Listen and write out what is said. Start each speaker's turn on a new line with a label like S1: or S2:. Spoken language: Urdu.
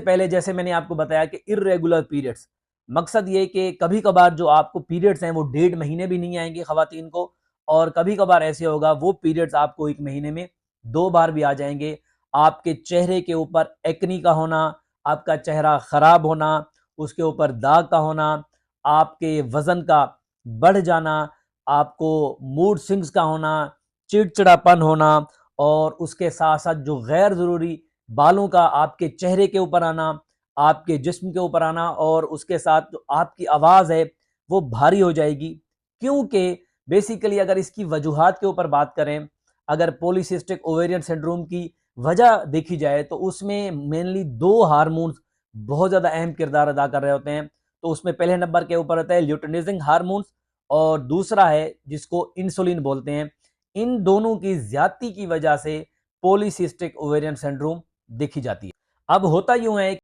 S1: پہلے جیسے میں نے آپ کو بتایا کہ irregular periods، مقصد یہ کہ کبھی کبھار جو آپ کو پیریڈز ہیں وہ 1.5 مہینے بھی نہیں آئیں گے خواتین کو، اور کبھی کبھار ایسے ہوگا وہ پیریڈز آپ کو 1 مہینے میں 2 بار بھی آ جائیں گے۔ آپ کے چہرے کے اوپر ایکنی کا ہونا، آپ کا چہرہ خراب ہونا، اس کے اوپر داغ کا ہونا، آپ کے وزن کا بڑھ جانا، آپ کو موڈ سوئنگز کا ہونا، چڑچڑاپن ہونا، اور اس کے ساتھ ساتھ جو غیر ضروری بالوں کا آپ کے چہرے کے اوپر آنا، آپ کے جسم کے اوپر آنا، اور اس کے ساتھ جو آپ کی آواز ہے وہ بھاری ہو جائے گی۔ کیونکہ بیسیکلی اگر اس کی وجوہات کے اوپر بات کریں، اگر پولیسسٹک اوویرین سنڈروم کی وجہ دیکھی جائے تو اس میں مینلی 2 ہارمونز بہت زیادہ اہم کردار ادا کر رہے ہوتے ہیں۔ تو اس میں پہلے نمبر کے اوپر ہوتا ہے لیوٹینزنگ ہارمونز، اور دوسرا ہے جس کو انسولین بولتے ہیں۔ ان دونوں کی زیادتی کی وجہ سے پولیسسٹک اوویرین سنڈروم دیکھی جاتی ہے۔ اب ہوتا یوں ہے